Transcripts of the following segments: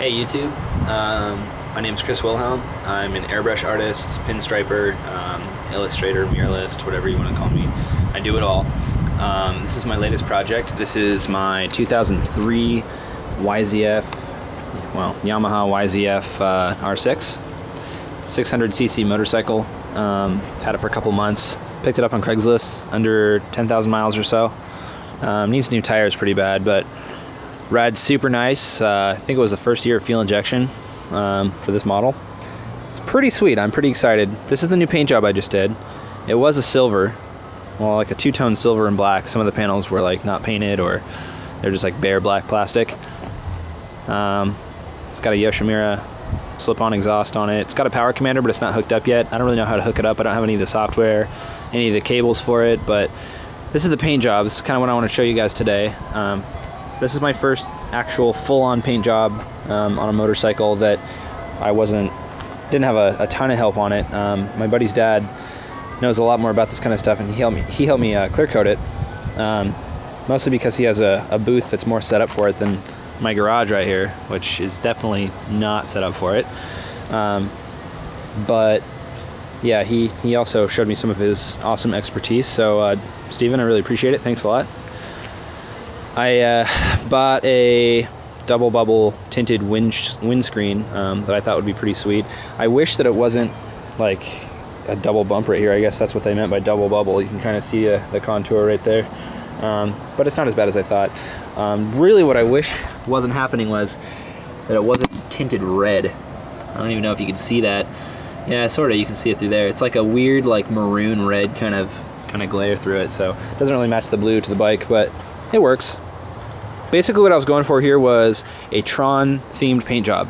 Hey YouTube, my name is Chris Wilhelm. I'm an airbrush artist, pinstriper, illustrator, muralist, whatever you want to call me. I do it all. This is my latest project. This is my 2003 YZF, well, Yamaha YZF R6, 600cc motorcycle. Had it for a couple months. Picked it up on Craigslist, under 10,000 miles or so. Needs new tires pretty bad, but ride's super nice. I think it was the first year of fuel injection for this model. It's pretty sweet. I'm pretty excited. This is the new paint job I just did. It was a silver, well, like a two-tone silver and black. Some of the panels were like not painted, or they're just like bare black plastic. It's got a Yoshimura slip-on exhaust on it. It's got a power commander, but it's not hooked up yet. I don't really know how to hook it up. I don't have any of the software, any of the cables for it, but this is the paint job. This is kind of what I want to show you guys today. This is my first actual full-on paint job on a motorcycle that I didn't have a ton of help on it. My buddy's dad knows a lot more about this kind of stuff, and he helped me clear coat it, mostly because he has a booth that's more set up for it than my garage right here, which is definitely not set up for it. But yeah, he also showed me some of his awesome expertise. So Steven, I really appreciate it. Thanks a lot. I bought a double bubble tinted windscreen that I thought would be pretty sweet. I wish that it wasn't like a double bump right here. I guess that's what they meant by double bubble. You can kind of see the contour right there. But it's not as bad as I thought. Really what I wish wasn't happening was that it wasn't tinted red. I don't even know if you can see that. Yeah, sort of, you can see it through there. It's like a weird like maroon red kind of glare through it, so it doesn't really match the blue to the bike, but it works. Basically what I was going for here was a Tron themed paint job.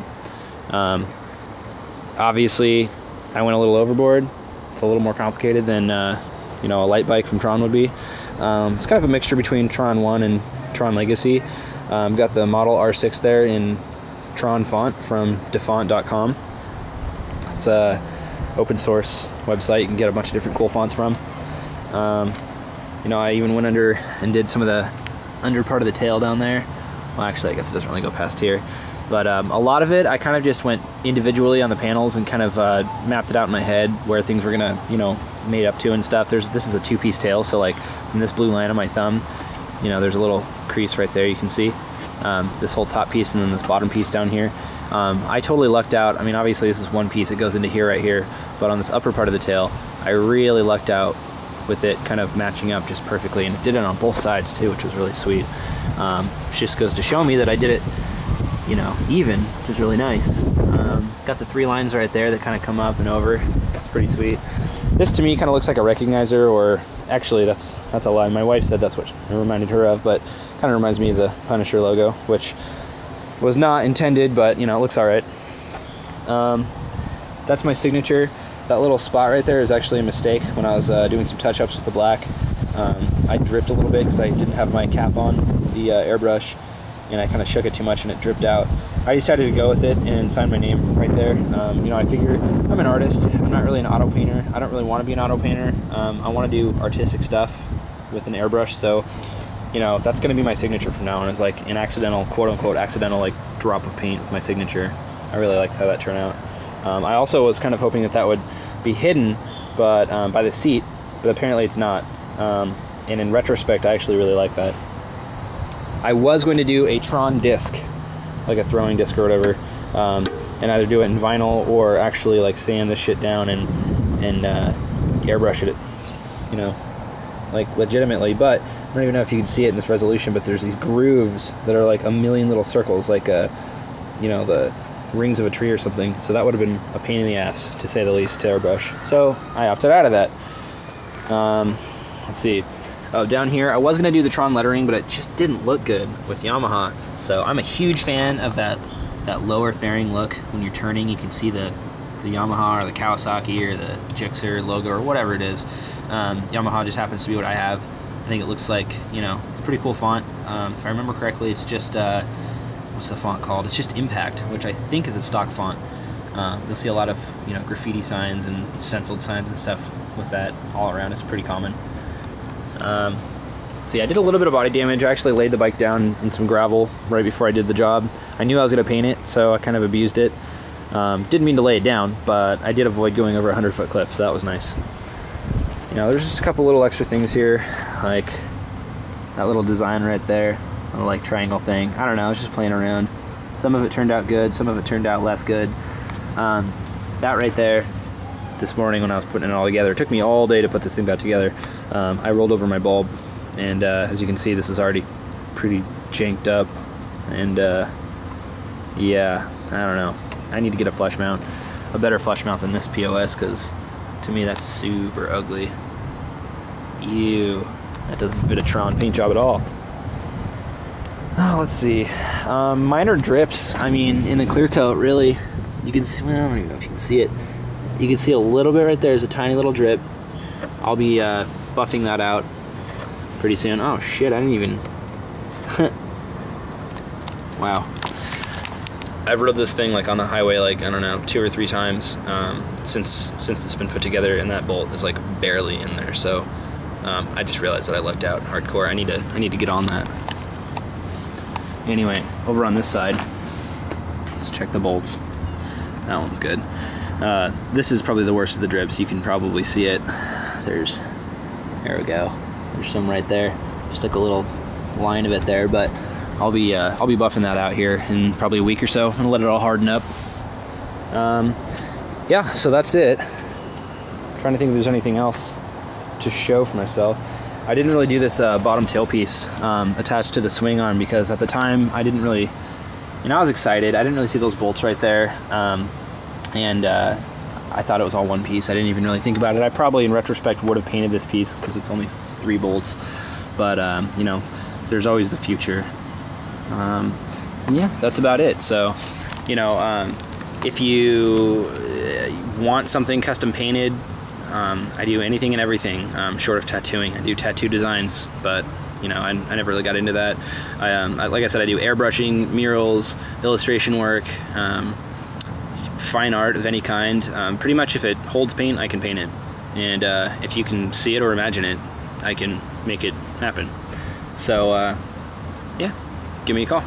Obviously I went a little overboard. It's a little more complicated than you know, a light bike from Tron would be. It's kind of a mixture between Tron 1 and Tron Legacy. Got the model R6 there in Tron font from defont.com. It's a open source website you can get a bunch of different cool fonts from. You know, I even went under and did some of the under part of the tail down there. Well, actually, I guess it doesn't really go past here. But a lot of it, I kind of just went individually on the panels and kind of mapped it out in my head where things were gonna, you know, made up to and stuff. This is a two-piece tail, so like from this blue line on my thumb, you know, there's a little crease right there you can see. This whole top piece and then this bottom piece down here. I totally lucked out. I mean, obviously this is one piece, it goes into here right here, but on this upper part of the tail, I really lucked out with it kind of matching up just perfectly, and it did it on both sides too, which was really sweet. Just goes to show me that I did it, you know, even, which is really nice. Got the three lines right there that kind of come up and over. It's pretty sweet. This to me kind of looks like a recognizer, or actually that's a lie. My wife said that's what it reminded her of, but kind of reminds me of the Punisher logo, which was not intended, but you know, it looks all right. That's my signature. That little spot right there is actually a mistake. When I was doing some touch-ups with the black, I dripped a little bit because I didn't have my cap on the airbrush, and I kind of shook it too much and it dripped out. I decided to go with it and sign my name right there. You know, I figure I'm an artist. I'm not really an auto painter. I don't really want to be an auto painter. I want to do artistic stuff with an airbrush, so you know, that's going to be my signature from now on. It's like an accidental, quote-unquote accidental, like drop of paint with my signature. I really liked how that turned out. I also was kind of hoping that would be hidden, but by the seat, but apparently it's not. And in retrospect, I actually really like that. I was going to do a Tron disc, like a throwing disc or whatever, and either do it in vinyl or actually like sand this shit down and airbrush it, you know, like legitimately. But I don't even know if you can see it in this resolution, but there's these grooves that are like a million little circles, like you know, the rings of a tree or something. So that would have been a pain in the ass, to say the least, to airbrush. So I opted out of that. Let's see. Oh, down here, I was going to do the Tron lettering, but it just didn't look good with Yamaha. So I'm a huge fan of that lower fairing look. When you're turning, you can see the Yamaha or the Kawasaki or the Gixxer logo or whatever it is. Yamaha just happens to be what I have. I think it looks like, you know, it's a pretty cool font. If I remember correctly, it's just, what's the font called? It's just Impact, which I think is a stock font. You'll see a lot of, you know, graffiti signs and stenciled signs and stuff with that all around. It's pretty common. So yeah, I did a little bit of body damage. I actually laid the bike down in some gravel right before I did the job. I knew I was going to paint it, so I kind of abused it. Didn't mean to lay it down, but I did avoid going over 100-foot cliff, so that was nice. You know, there's just a couple little extra things here, like that little design right there, little like triangle thing. I don't know, I was just playing around. Some of it turned out good, some of it turned out less good. That right there, this morning when I was putting it all together, it took me all day to put this thing back together. I rolled over my bulb, and as you can see, this is already pretty janked up, and yeah, I don't know. I need to get a flush mount, a better flush mount than this POS, because to me that's super ugly. Ew, that doesn't fit a Tron paint job at all. Oh, let's see. Minor drips. I mean, in the clear coat, really, you can see, well, I don't even know if you can see it. You can see a little bit right there. There's a tiny little drip. I'll be buffing that out pretty soon. Oh shit, I didn't even... Wow. I've rode this thing like on the highway like, I don't know, 2 or 3 times since it's been put together, and that bolt is like barely in there. So I just realized that I left out hardcore. I need to get on that. Anyway, over on this side, let's check the bolts. That one's good. This is probably the worst of the drips. You can probably see it. There we go. There's some right there. Just like a little line of it there, but I'll be buffing that out here in probably a week or so and let it all harden up. Yeah, so that's it. I'm trying to think if there's anything else to show for myself. I didn't really do this bottom tailpiece attached to the swing arm, because at the time I didn't really, you know, I was excited. I didn't really see those bolts right there, and I thought it was all one piece. I didn't even really think about it. I probably in retrospect would have painted this piece because it's only 3 bolts, but you know, there's always the future. Yeah, that's about it. So, you know, if you want something custom painted, I do anything and everything short of tattooing. I do tattoo designs, but you know, I never really got into that. Like I said, I do airbrushing, murals, illustration work, fine art of any kind. Pretty much if it holds paint, I can paint it, and if you can see it or imagine it, I can make it happen. So yeah, give me a call.